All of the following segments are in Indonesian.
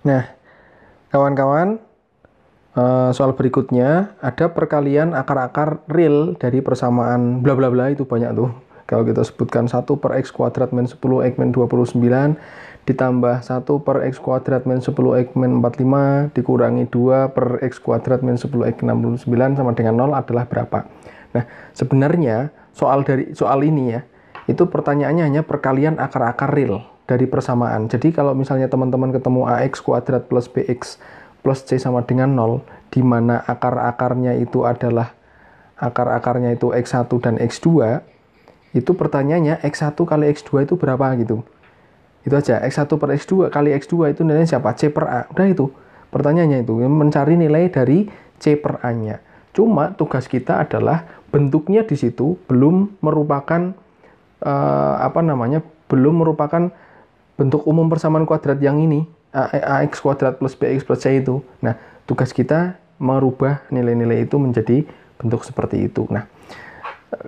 Nah, kawan-kawan, soal berikutnya ada perkalian akar-akar real dari persamaan bla bla bla, itu banyak tuh. Kalau kita sebutkan 1 per x kuadrat min 10 x min 29 ditambah 1 per x kuadrat min 10 x min 45 dikurangi 2 per x kuadrat min 10 x 69 sama dengan 0 adalah berapa? Nah, sebenarnya soal ini ya, itu pertanyaannya hanya perkalian akar-akar real dari persamaan. Jadi kalau misalnya teman-teman ketemu ax kuadrat plus bx plus c sama dengan 0, di mana akar-akarnya itu adalah x1 dan x2, itu pertanyaannya x1 kali x2 itu berapa gitu. Itu aja, x1 per x2 kali x2 itu nilainya siapa? C per A. Udah itu, pertanyaannya itu, mencari nilai dari C per A-nya. Cuma tugas kita adalah bentuknya di situ belum merupakan belum merupakan bentuk umum persamaan kuadrat yang ini, ax kuadrat plus bx plus c itu. Nah, tugas kita merubah nilai-nilai itu menjadi bentuk seperti itu. Nah,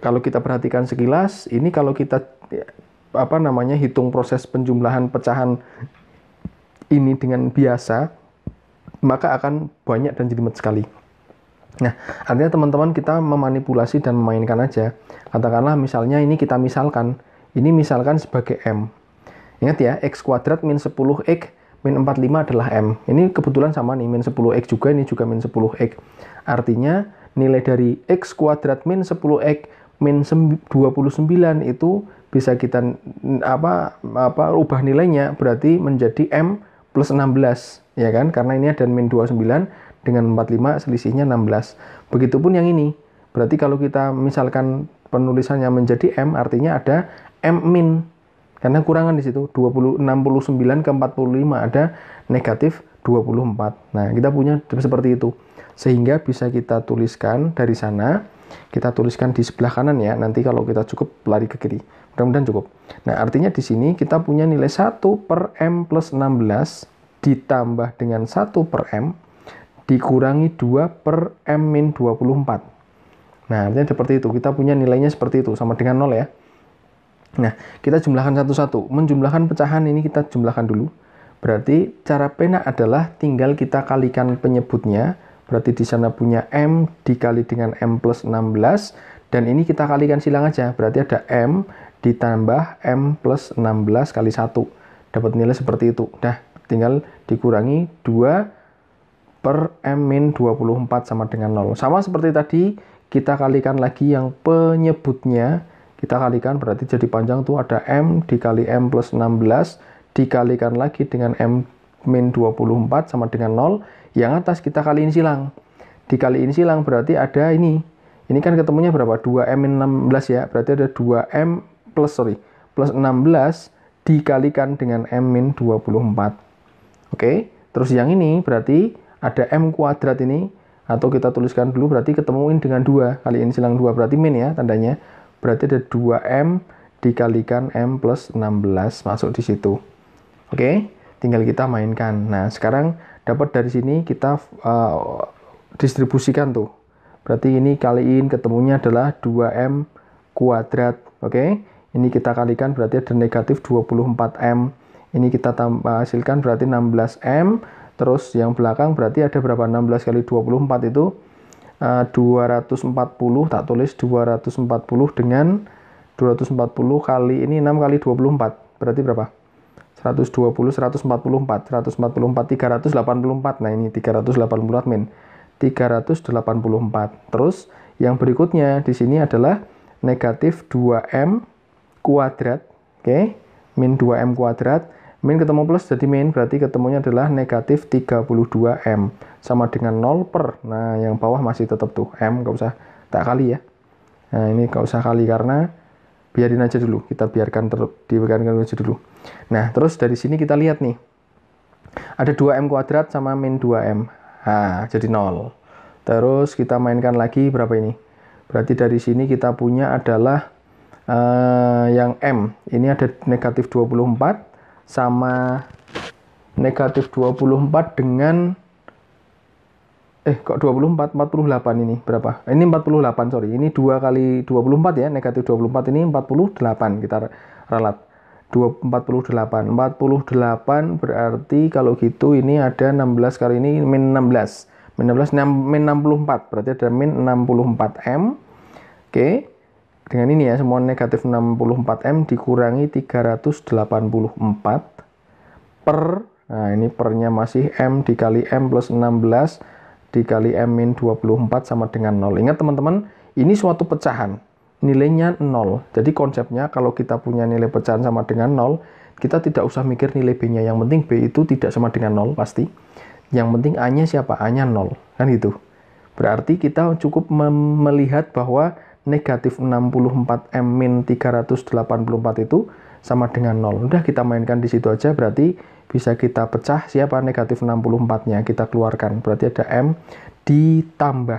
kalau kita perhatikan sekilas, ini kalau kita hitung proses penjumlahan pecahan ini dengan biasa, maka akan banyak dan jelimet sekali. Nah, artinya teman-teman kita memanipulasi dan memainkan aja. Katakanlah misalnya ini kita misalkan sebagai M. Ingat ya, x kuadrat min 10x min 45 adalah M. Ini kebetulan sama nih, min 10x juga, ini juga min 10x. Artinya nilai dari x kuadrat min 10x min 29 itu bisa kita ubah nilainya, berarti menjadi M plus 16, ya kan? Karena ini ada min 29 dengan 45, selisihnya 16. Begitupun yang ini. Berarti kalau kita misalkan penulisannya menjadi M, artinya ada M min. Karena kurangan di situ, 69 ke 45 ada negatif 24. Nah, kita punya seperti itu. Sehingga bisa kita tuliskan dari sana, kita tuliskan di sebelah kanan ya, nanti kalau kita cukup lari ke kiri. Mudah-mudahan cukup. Nah, artinya di sini kita punya nilai 1 per M plus 16 ditambah dengan 1 per M dikurangi 2 per M min 24. Nah, artinya seperti itu. Kita punya nilainya seperti itu, sama dengan 0 ya. Nah, kita jumlahkan satu-satu. Menjumlahkan pecahan ini kita jumlahkan dulu. Berarti cara pena adalah tinggal kita kalikan penyebutnya. Berarti di sana punya M dikali dengan M plus 16. Dan ini kita kalikan silang aja. Berarti ada M ditambah M plus 16 kali 1. Dapat nilai seperti itu. Nah, tinggal dikurangi 2 per M min 24 sama dengan 0. Sama seperti tadi, kita kalikan lagi yang penyebutnya. Kita kalikan, berarti jadi panjang tuh ada M dikali M plus 16 dikalikan lagi dengan M min 24 sama dengan 0. Yang atas kita kaliin silang. Dikaliin silang berarti ada ini. Ini kan ketemunya berapa? 2M min 16 ya. Berarti ada 2M plus 16 dikalikan dengan M min 24. Oke, terus yang ini berarti ada M kuadrat ini. Atau kita tuliskan dulu, berarti ketemuin dengan 2. Kaliin silang 2, berarti min ya tandanya. Berarti ada 2M dikalikan M plus 16 masuk di situ. Oke, tinggal kita mainkan. Nah, sekarang dapat dari sini kita distribusikan tuh. Berarti ini kaliin ketemunya adalah 2M kuadrat. Oke, ini kita kalikan berarti ada negatif 24M. Ini kita hasilkan berarti 16M. Terus yang belakang berarti ada berapa? 16 kali 24 itu 240, tak tulis 240 dengan 240 kali ini 6 kali 24. Berarti berapa? 120, 144, 384. Nah, ini 384 min 384. Terus yang berikutnya di sini adalah negatif 2M kuadrat. Oke, min 2M kuadrat. Min ketemu plus jadi min, berarti ketemunya adalah negatif 32M. Sama dengan 0 per. Nah, yang bawah masih tetap tuh. M, nggak usah tak kali ya. Nah, ini nggak usah kali karena biarin aja dulu. Kita biarkan dibiarkan aja dulu. Nah, terus dari sini kita lihat nih. Ada 2M kuadrat sama min 2M. Nah, jadi 0. Terus kita mainkan lagi berapa ini? Berarti dari sini kita punya adalah yang M. Ini ada negatif 24. Sama negatif 24 dengan kok 24, 48 ini berapa? Ini 48, sorry. Ini 2 kali 24 ya, negatif 24 ini 48 kita ralat. 48. 48 berarti kalau gitu ini ada 16 kali ini min 16. Min 16 min 64. Berarti ada min 64M. Oke. Dengan ini ya, semua negatif 64M dikurangi 384 per, nah ini pernya masih M dikali M plus 16 dikali M min 24 sama dengan 0. Ingat teman-teman, ini suatu pecahan. Nilainya 0. Jadi konsepnya kalau kita punya nilai pecahan sama dengan 0, kita tidak usah mikir nilai B-nya. Yang penting B itu tidak sama dengan 0 pasti. Yang penting A-nya siapa? A-nya 0. Kan gitu. Berarti kita cukup melihat bahwa negatif 64M min 384 itu sama dengan 0. Udah kita mainkan di situ aja, berarti bisa kita pecah siapa negatif 64-nya. Kita keluarkan. Berarti ada M ditambah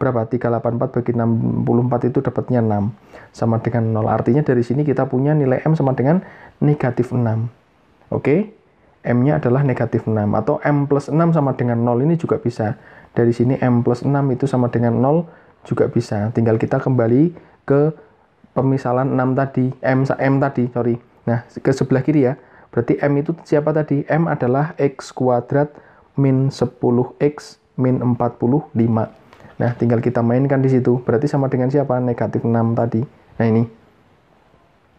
berapa? 384 bagi 64 itu dapatnya 6 sama dengan 0. Artinya dari sini kita punya nilai M sama dengan negatif 6. Oke, M-nya adalah negatif 6 atau M plus 6 sama dengan 0 ini juga bisa. Dari sini M plus 6 itu sama dengan 0 juga bisa. Tinggal kita kembali ke pemisalan 6 tadi, M tadi, sorry. Nah, ke sebelah kiri ya. Berarti M itu siapa tadi? M adalah X kuadrat min 10X min 45. Nah, tinggal kita mainkan di situ. Berarti sama dengan siapa? Negatif 6 tadi. Nah, ini.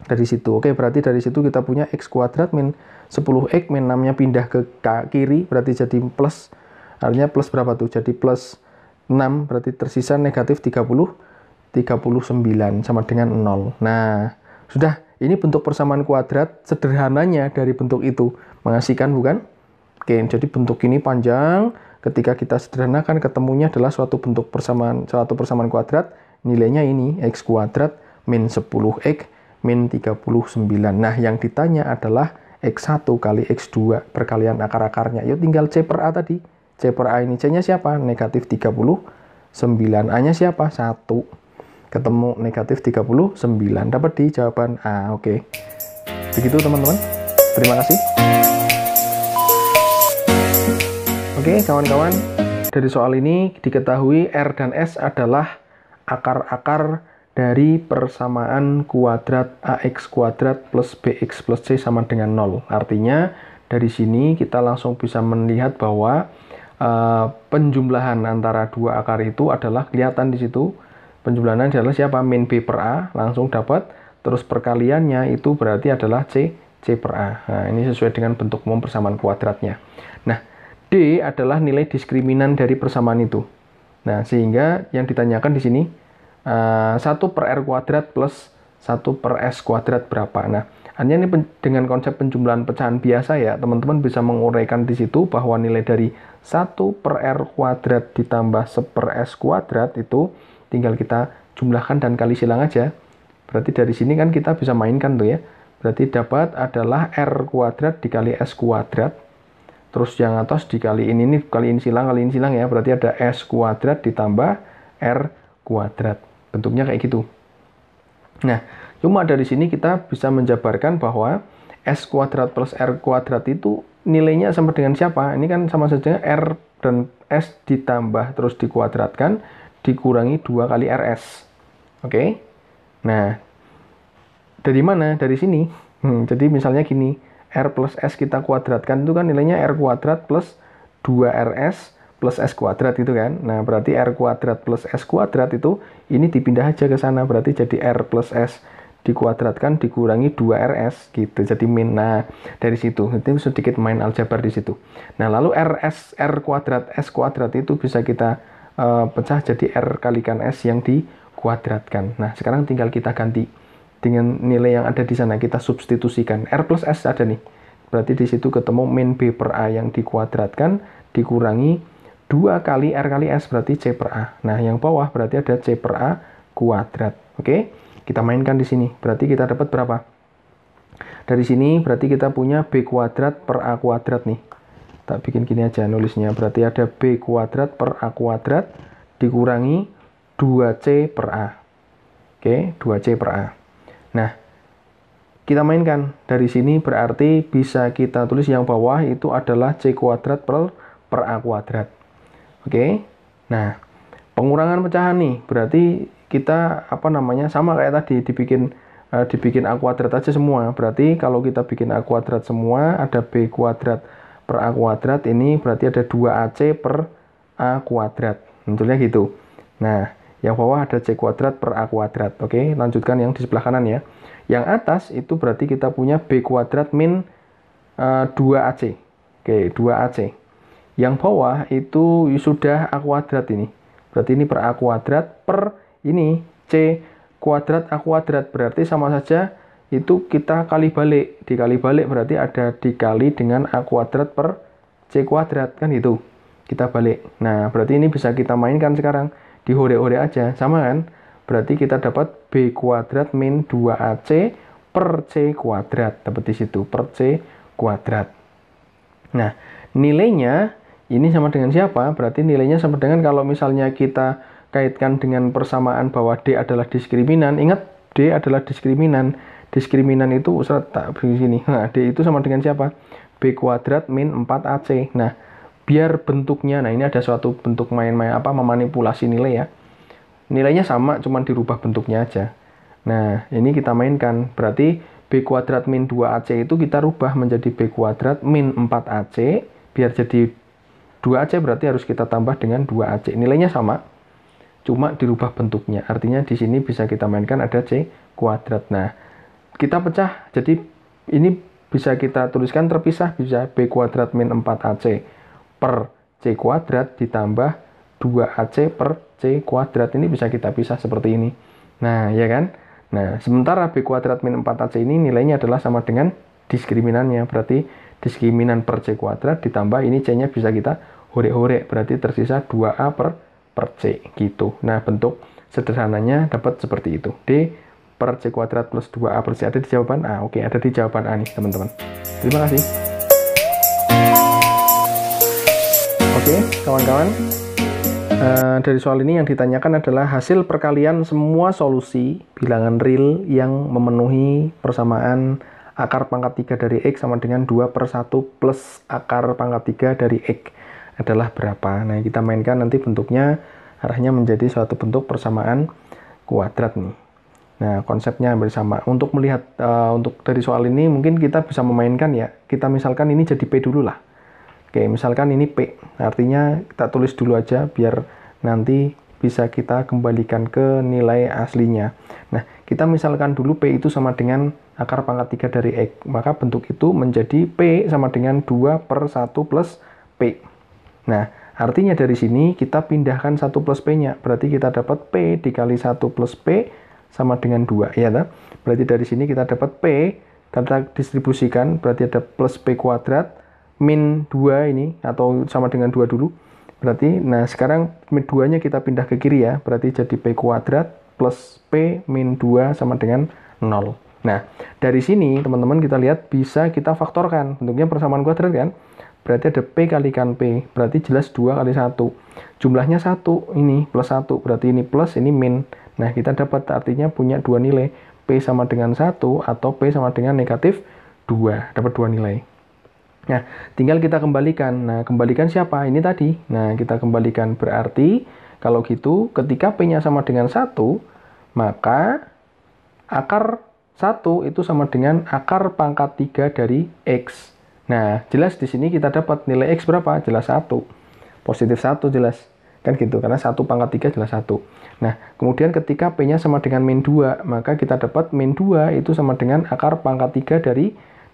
Dari situ. Oke, berarti dari situ kita punya X kuadrat min 10X min 6-nya pindah ke kiri. Berarti jadi plus. Artinya plus berapa tuh? Jadi plus 6. Berarti tersisa negatif 39 sama dengan 0. Nah, sudah. Ini bentuk persamaan kuadrat. Sederhananya dari bentuk itu. Mengasihkan bukan? Oke, jadi bentuk ini panjang. Ketika kita sederhanakan, ketemunya adalah suatu persamaan kuadrat, nilainya ini X kuadrat min 10X min 39. Nah, yang ditanya adalah X1 kali X2 perkalian akar-akarnya. Yuk tinggal C per A tadi. C per A ini C-nya siapa? Negatif 39. A-nya siapa? 1. Ketemu negatif 39. Dapat di jawaban A. Oke. Begitu teman-teman. Terima kasih. Oke, kawan-kawan, dari soal ini diketahui R dan S adalah akar-akar dari persamaan kuadrat AX kuadrat plus BX plus C sama dengan 0. Artinya, dari sini kita langsung bisa melihat bahwa penjumlahan antara dua akar itu adalah kelihatan di situ. Penjumlahan adalah siapa? Min B per A, langsung dapat. Terus perkaliannya itu berarti adalah C per A. Nah, ini sesuai dengan bentuk umum persamaan kuadratnya. Nah, D adalah nilai diskriminan dari persamaan itu. Nah, sehingga yang ditanyakan di sini 1 per R kuadrat plus 1 per S kuadrat berapa. Nah, hanya ini dengan konsep penjumlahan pecahan biasa ya, teman-teman bisa menguraikan di situ bahwa nilai dari 1 per R kuadrat ditambah 1 per S kuadrat itu tinggal kita jumlahkan dan kali silang aja. Berarti dari sini kan kita bisa mainkan tuh ya. Berarti dapat adalah R kuadrat dikali S kuadrat. Terus yang atas dikali ini kali ini silang ya. Berarti ada S kuadrat ditambah R kuadrat. Bentuknya kayak gitu. Nah, cuma dari sini kita bisa menjabarkan bahwa S kuadrat plus R kuadrat itu nilainya sama dengan siapa? Ini kan sama saja R dan S ditambah terus dikuadratkan dikurangi 2 kali RS. Oke? Nah, dari mana? Dari sini. Jadi misalnya gini. R plus S kita kuadratkan itu kan nilainya R kuadrat plus 2RS plus S kuadrat gitu kan. Nah, berarti R kuadrat plus S kuadrat itu ini dipindah aja ke sana. Berarti jadi R plus S dikuadratkan dikurangi 2RS gitu. Jadi min. Nah, dari situ. Itu sedikit main aljabar di situ. Nah, lalu R kuadrat S kuadrat itu bisa kita pecah jadi R kalikan S yang dikuadratkan. Nah, sekarang tinggal kita ganti. Dengan nilai yang ada di sana kita substitusikan. R plus S ada nih. Berarti di situ ketemu min B per A yang dikuadratkan dikurangi 2 kali R kali S berarti C per A. Nah, yang bawah berarti ada C per A kuadrat. Oke? Kita mainkan di sini. Berarti kita dapat berapa? Dari sini berarti kita punya B kuadrat per A kuadrat nih. Tak bikin gini aja nulisnya. Berarti ada B kuadrat per A kuadrat dikurangi 2C per A. Oke, 2C per A. Nah, kita mainkan. Dari sini berarti bisa kita tulis yang bawah itu adalah C kuadrat per A kuadrat. Oke. Nah, pengurangan pecahan nih. Berarti kita sama kayak tadi dibikin dibikin A kuadrat aja semua. Berarti kalau kita bikin A kuadrat semua, ada B kuadrat per A kuadrat, ini berarti ada 2AC per A kuadrat. Tentunya gitu. Nah, yang bawah ada C kuadrat per A kuadrat. Oke, lanjutkan yang di sebelah kanan ya. Yang atas itu berarti kita punya B kuadrat min 2AC. Oke, 2AC. Yang bawah itu sudah A kuadrat ini. Berarti ini per A kuadrat per ini C kuadrat A kuadrat. Berarti sama saja itu kita kali balik. Dikali balik berarti ada dikali dengan A kuadrat per C kuadrat. Kan itu. Kita balik. Nah, berarti ini bisa kita mainkan sekarang. Dihore-hore aja. Sama kan? Berarti kita dapat B kuadrat min 2AC per C kuadrat. Dapat di situ. Per C kuadrat. Nah, nilainya ini sama dengan siapa? Berarti nilainya sama dengan kalau misalnya kita kaitkan dengan persamaan bahwa D adalah diskriminan. Ingat, D adalah diskriminan. Diskriminan itu tak di sini. Nah, D itu sama dengan siapa? B kuadrat min 4AC. Nah, biar bentuknya, nah ini ada suatu bentuk main-main memanipulasi nilai ya. Nilainya sama, cuman dirubah bentuknya aja. Nah, ini kita mainkan. Berarti B kuadrat min 2AC itu kita rubah menjadi B kuadrat min 4AC. Biar jadi 2AC berarti harus kita tambah dengan 2AC. Nilainya sama, cuma dirubah bentuknya. Artinya di sini bisa kita mainkan ada C kuadrat. Nah, kita pecah. Jadi ini bisa kita tuliskan terpisah. Bisa B kuadrat min 4AC per C kuadrat ditambah 2AC per C kuadrat. Ini bisa kita pisah seperti ini. Nah, ya kan? Nah, sementara B kuadrat min 4AC ini nilainya adalah sama dengan diskriminannya. Berarti diskriminan per C kuadrat ditambah ini C-nya bisa kita hore-hore. Berarti tersisa 2A per C gitu. Nah, bentuk sederhananya dapat seperti itu. D per C kuadrat plus 2A per C. Ada di jawaban A. Oke, ada di jawaban A nih, teman-teman. Terima kasih. Oke, kawan-kawan. Dari soal ini yang ditanyakan adalah hasil perkalian semua solusi bilangan real yang memenuhi persamaan akar pangkat 3 dari X sama dengan 2 per 1 plus akar pangkat 3 dari X adalah berapa. Nah, kita mainkan nanti bentuknya arahnya menjadi suatu bentuk persamaan kuadrat nih. Nah, konsepnya hampir sama. Untuk melihat, untuk dari soal ini mungkin kita bisa memainkan ya. Kita misalkan ini jadi P dulu lah. Oke, misalkan ini P. Artinya kita tulis dulu aja biar nanti bisa kita kembalikan ke nilai aslinya. Nah, kita misalkan dulu P itu sama dengan akar pangkat 3 dari X. Maka bentuk itu menjadi P sama dengan 2 per 1 plus P. Nah, artinya dari sini kita pindahkan 1 plus P-nya. Berarti kita dapat P dikali 1 plus P sama dengan 2. Ya, tak? Berarti dari sini kita dapat P, kita distribusikan, berarti ada plus P kuadrat min 2 ini, atau sama dengan 2 dulu. Berarti, nah sekarang min 2-nya kita pindah ke kiri ya. Berarti jadi P kuadrat plus P min 2 sama dengan 0. Nah, dari sini teman-teman kita lihat bisa kita faktorkan. Bentuknya persamaan kuadrat kan? Berarti ada P kalikan P. Berarti jelas 2 kali 1. Jumlahnya 1, ini plus 1. Berarti ini plus, ini min. Nah, kita dapat artinya punya dua nilai. P sama dengan 1 atau P sama dengan negatif 2. Dapat dua nilai. Nah, tinggal kita kembalikan. Nah, kembalikan siapa? Ini tadi. Nah, kita kembalikan berarti kalau gitu ketika P-nya sama dengan 1, maka akar 1 itu sama dengan akar pangkat 3 dari X. Nah, jelas di sini kita dapat nilai X berapa? Jelas 1. Positif 1 jelas. Kan gitu, karena 1 pangkat 3 jelas 1. Nah, kemudian ketika P-nya sama dengan min 2, maka kita dapat min 2 itu sama dengan akar pangkat 3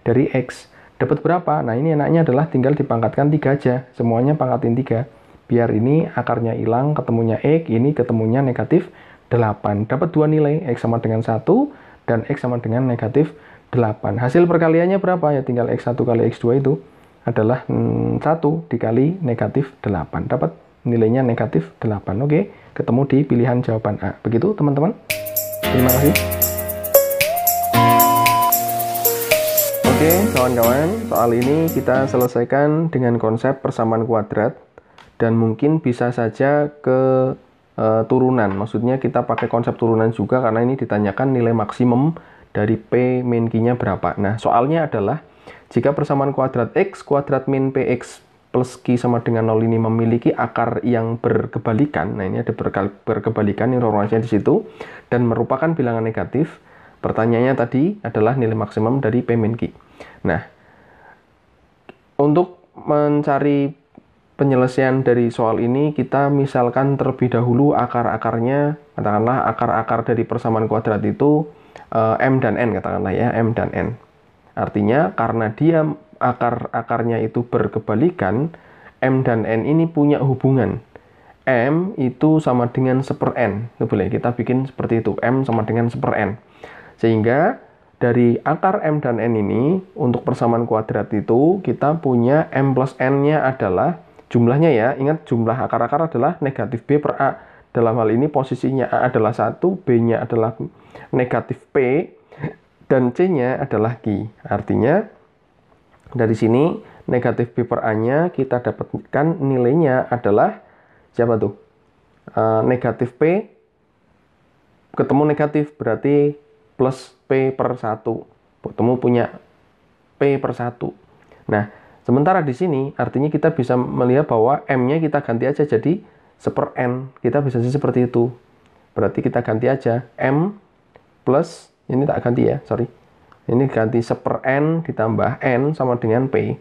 dari X. Dapat berapa? Nah, ini enaknya adalah tinggal dipangkatkan 3 aja. Semuanya pangkatin 3. Biar ini akarnya hilang, ketemunya X, ini ketemunya negatif 8. Dapat dua nilai, X sama dengan 1 dan X sama dengan negatif 8. Hasil perkaliannya berapa? Ya tinggal X1 kali X2 itu adalah 1 dikali negatif 8. Dapat nilainya negatif 8. Oke, ketemu di pilihan jawaban A. Begitu teman-teman. Terima kasih. Oke, kawan-kawan, soal ini kita selesaikan dengan konsep persamaan kuadrat dan mungkin bisa saja ke turunan. Maksudnya kita pakai konsep turunan juga karena ini ditanyakan nilai maksimum dari P min Q-nya berapa. Nah, soalnya adalah jika persamaan kuadrat X kuadrat min PX plus Q sama dengan 0 ini memiliki akar yang berkebalikan. Nah, ini ada berkebalikan, informasinya di situ, dan merupakan bilangan negatif. Pertanyaannya tadi adalah nilai maksimum dari P min Q. Nah, untuk mencari penyelesaian dari soal ini, kita misalkan terlebih dahulu akar-akarnya, katakanlah akar-akar dari persamaan kuadrat itu M dan N, katakanlah ya, M dan N. Artinya karena dia akar-akarnya itu berkebalikan, M dan N ini punya hubungan. M itu sama dengan 1/n. Itu boleh kita bikin seperti itu, M sama dengan 1/n. Sehingga dari akar M dan N ini, untuk persamaan kuadrat itu, kita punya M plus N-nya adalah, jumlahnya ya, ingat jumlah akar-akar adalah negatif B per A. Dalam hal ini posisinya A adalah 1, B-nya adalah negatif P, dan C-nya adalah Q. Artinya, dari sini negatif B per A-nya kita dapatkan nilainya adalah, siapa tuh? Negatif P ketemu negatif, berarti plus P per 1. Ketemu punya P per 1. Nah, sementara di sini artinya kita bisa melihat bahwa M-nya kita ganti aja jadi 1/n. Kita bisa seperti itu. Berarti kita ganti aja M plus, ini tak ganti ya, sorry. Ini ganti 1/n ditambah N sama dengan P.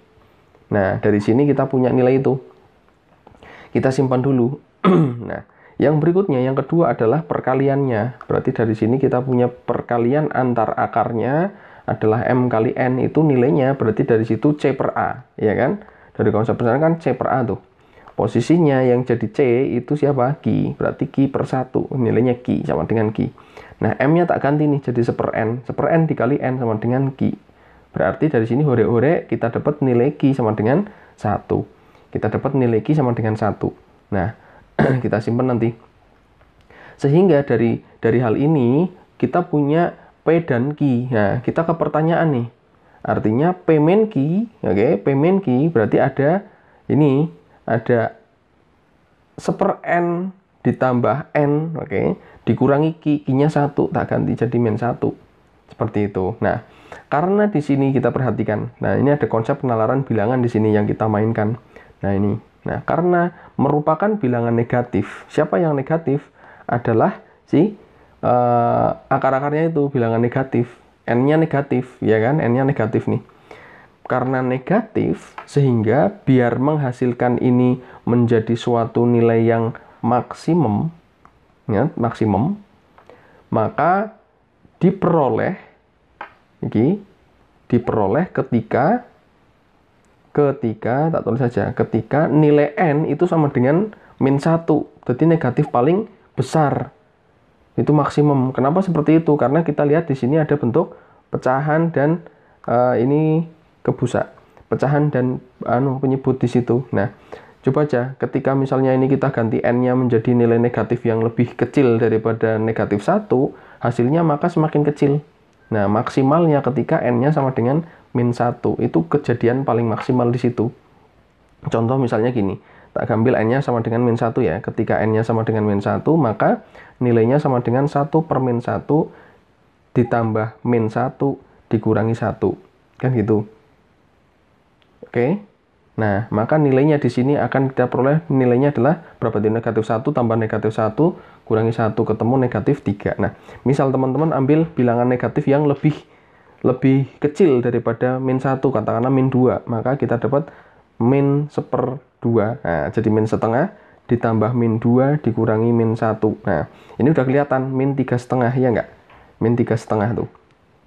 Nah, dari sini kita punya nilai itu. Kita simpan dulu. Nah, yang berikutnya, yang kedua adalah perkaliannya. Berarti dari sini kita punya perkalian antar akarnya adalah M kali N, itu nilainya berarti dari situ C per A, ya kan? Dari konsep persamaan kan C per A tuh. Posisinya yang jadi C itu siapa? Q. Berarti Q per 1, nilainya Q sama dengan Q. Nah, M-nya tak ganti nih jadi 1/n. 1/n dikali N sama dengan Q. Berarti dari sini hore-hore kita dapat nilai Q sama dengan 1. Kita dapat nilai Q sama dengan 1. Nah, kita simpan nanti. Sehingga dari hal ini kita punya P dan Q. Nah, kita ke pertanyaan nih. Artinya P min Q, oke, P min Q berarti ada ini, ada 1/n ditambah N, oke, dikurangi Q, Q-nya 1, tak ganti jadi min 1. Seperti itu. Nah, karena di sini kita perhatikan. Nah, ini ada konsep penalaran bilangan di sini yang kita mainkan. Nah, ini. Nah, karena merupakan bilangan negatif, siapa yang negatif? Adalah si akar-akarnya itu bilangan negatif. N-nya negatif, ya kan? N-nya negatif nih. Karena negatif, sehingga biar menghasilkan ini menjadi suatu nilai yang maksimum, ya, maksimum, maka diperoleh ketika tak tulis saja, ketika nilai N itu sama dengan min 1. Jadi negatif paling besar. Itu maksimum. Kenapa seperti itu? Karena kita lihat di sini ada bentuk pecahan dan ini kebusa. Pecahan dan penyebut di situ. Nah, coba aja ketika misalnya ini kita ganti N-nya menjadi nilai negatif yang lebih kecil daripada negatif 1, hasilnya maka semakin kecil. Nah, maksimalnya ketika N-nya sama dengan min 1, itu kejadian paling maksimal di situ. Contoh misalnya gini, tak ambil N-nya sama dengan min 1 ya. Ketika N-nya sama dengan min 1, maka nilainya sama dengan 1 per min 1 ditambah min 1 dikurangi 1. Kan gitu. Oke. Nah, maka nilainya di sini akan kita peroleh, nilainya adalah berapa? Negatif 1 tambah negatif 1 kurangi 1, ketemu negatif 3. Nah, misal teman-teman ambil bilangan negatif yang lebih kecil daripada min 1, katakanlah min 2, maka kita dapat min 1/2. Nah, jadi min setengah ditambah min 2 dikurangi min 1. Nah, ini udah kelihatan min 3,5, ya enggak? Min 3,5 tuh.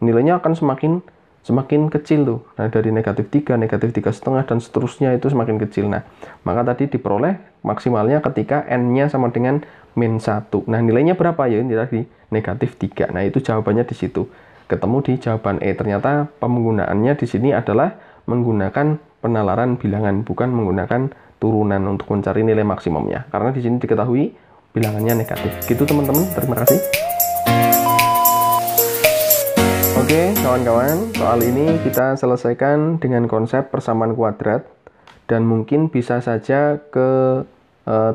Nilainya akan semakin kecil tuh. Nah, dari negatif 3, negatif 3,5, dan seterusnya itu semakin kecil. Nah, maka tadi diperoleh maksimalnya ketika N-nya sama dengan min 1. Nah, nilainya berapa ya? Ini tadi negatif 3. Nah, itu jawabannya di situ. Ketemu di jawaban E. Ternyata penggunaannya di sini adalah menggunakan penalaran bilangan, bukan menggunakan turunan untuk mencari nilai maksimumnya. Karena di sini diketahui bilangannya negatif. Gitu teman-teman, terima kasih. Oke, kawan-kawan, soal ini kita selesaikan dengan konsep persamaan kuadrat, dan mungkin bisa saja ke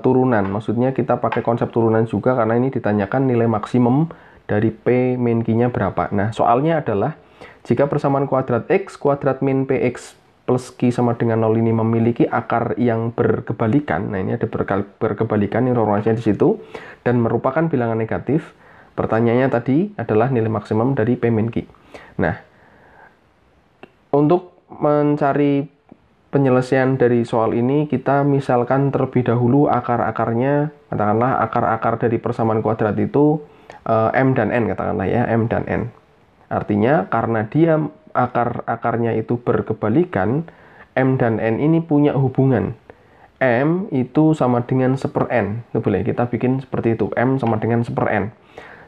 turunan. Maksudnya kita pakai konsep turunan juga, karena ini ditanyakan nilai maksimum dari P min Q-nya berapa. Nah, soalnya adalah jika persamaan kuadrat X kuadrat min PX plus Q sama dengan 0 ini memiliki akar yang berkebalikan. Nah, ini ada berkebalikan, informasinya di situ, dan merupakan bilangan negatif, Pertanyaannya tadi adalah nilai maksimum dari P min Q. Nah, untuk mencari penyelesaian dari soal ini, kita misalkan terlebih dahulu akar-akarnya, katakanlah akar-akar dari persamaan kuadrat itu M dan N, katakanlah ya, M dan N. Artinya karena dia akar-akarnya itu berkebalikan, M dan N ini punya hubungan. M itu sama dengan 1/n. Itu boleh kita bikin seperti itu, M sama dengan 1/n.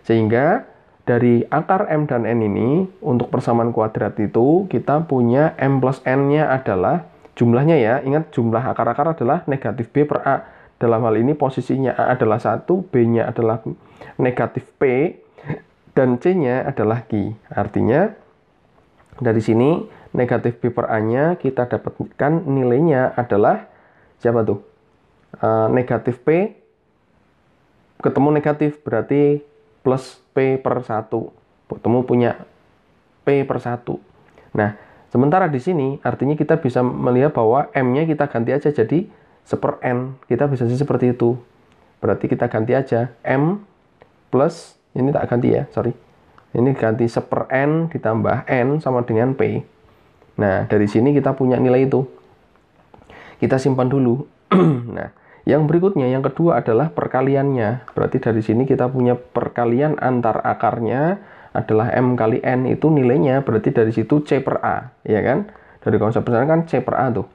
Sehingga dari akar M dan N ini, untuk persamaan kuadrat itu, kita punya M plus N-nya adalah, jumlahnya ya, ingat jumlah akar-akar adalah negatif B per A. Dalam hal ini posisinya A adalah 1, B-nya adalah negatif P, dan C-nya adalah Q. Artinya, dari sini negatif B per A-nya kita dapatkan nilainya adalah, siapa tuh? Negatif P, ketemu negatif, berarti plus P per 1. Ketemu punya P per 1. Nah, sementara di sini artinya kita bisa melihat bahwa M-nya kita ganti aja jadi 1/n. Kita bisa seperti itu. Berarti kita ganti aja M plus, ini tak ganti ya, sorry. Ini ganti 1/n ditambah N sama dengan P. Nah, dari sini kita punya nilai itu. Kita simpan dulu. Nah, yang berikutnya, yang kedua adalah perkaliannya. Berarti dari sini kita punya perkalian antar akarnya adalah M kali N, itu nilainya berarti dari situ C per A, ya kan? Dari konsep besar kan C per A tuh.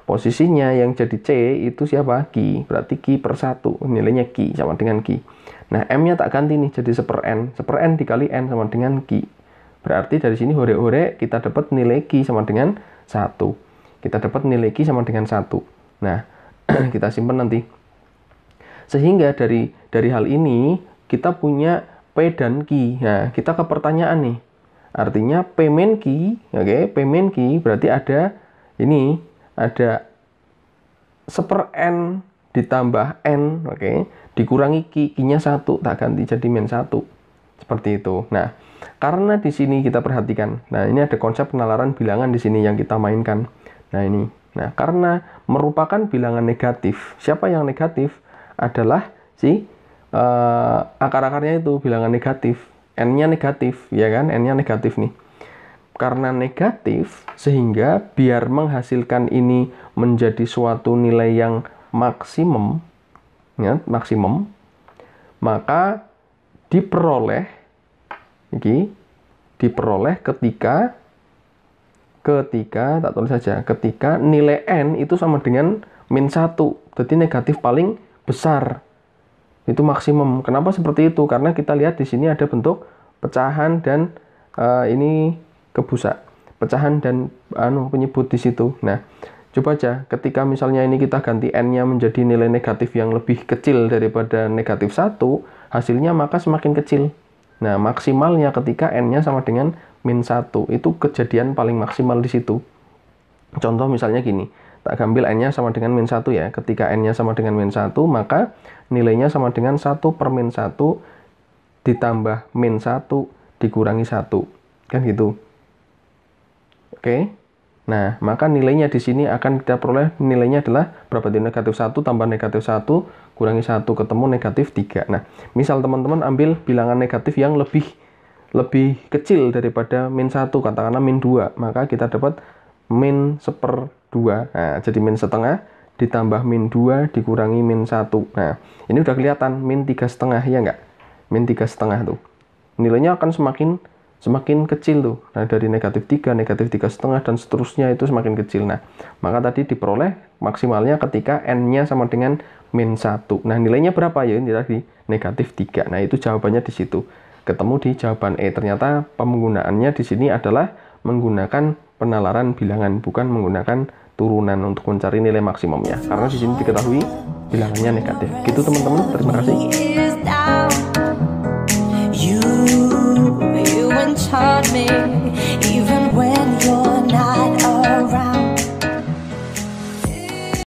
Posisinya yang jadi C itu siapa? Q. Berarti Q per 1, nilainya Q sama dengan Q. Nah, M-nya tak ganti nih jadi 1/n. 1/n dikali N sama dengan Q. Berarti dari sini hore-hore kita dapat nilai Q sama dengan 1. Kita dapat nilai Q sama dengan 1. Nah, kita simpan nanti. Sehingga dari hal ini kita punya P dan Q. Nah, kita ke pertanyaan nih. Artinya P min Q, oke, P min Q berarti ada ini, ada 1/n ditambah N, oke, dikurangi Q, Q-nya 1, tak ganti jadi min 1. Seperti itu. Nah, karena di sini kita perhatikan. Nah, ini ada konsep penalaran bilangan di sini yang kita mainkan. Nah, ini. Nah, karena merupakan bilangan negatif, siapa yang negatif? Adalah si akar-akarnya itu bilangan negatif. N-nya negatif, ya kan? N-nya negatif nih. Karena negatif, sehingga biar menghasilkan ini menjadi suatu nilai yang maksimum, ya, maksimum, maka diperoleh ketika tak tulis saja, ketika nilai N itu sama dengan min 1. Jadi negatif paling besar. Itu maksimum. Kenapa seperti itu? Karena kita lihat di sini ada bentuk pecahan dan ini kebusa. Pecahan dan penyebut di situ. Nah, coba aja ketika misalnya ini kita ganti N-nya menjadi nilai negatif yang lebih kecil daripada negatif 1, hasilnya maka semakin kecil. Nah, maksimalnya ketika N-nya sama dengan min 1. Itu kejadian paling maksimal di situ. Contoh misalnya gini, tak ambil N-nya sama dengan min 1 ya. Ketika N-nya sama dengan min 1, maka nilainya sama dengan 1 per min 1 ditambah min 1 dikurangi 1. Kan gitu. Oke. Nah, maka nilainya di sini akan kita peroleh, nilainya adalah berapa? Negatif 1 tambah negatif 1 kurangi 1, ketemu negatif 3. Nah, misal teman-teman ambil bilangan negatif yang lebih kecil daripada min 1, katakanlah min 2, maka kita dapat min 1/2. Nah, jadi min setengah ditambah min 2 dikurangi min 1. Nah, ini udah kelihatan min 3,5, ya enggak? Min 3,5 tuh. Nilainya akan semakin kecil tuh. Nah, dari negatif 3, negatif 3,5, dan seterusnya itu semakin kecil. Nah, maka tadi diperoleh maksimalnya ketika N-nya sama dengan min 1. Nah, nilainya berapa ya? Ini tadi negatif 3. Nah, itu jawabannya di situ. Ketemu di jawaban E. Ternyata penggunaannya di sini adalah menggunakan penalaran bilangan, bukan menggunakan turunan untuk mencari nilai maksimumnya. Karena di sini diketahui bilangannya negatif. Gitu teman-teman. Terima kasih.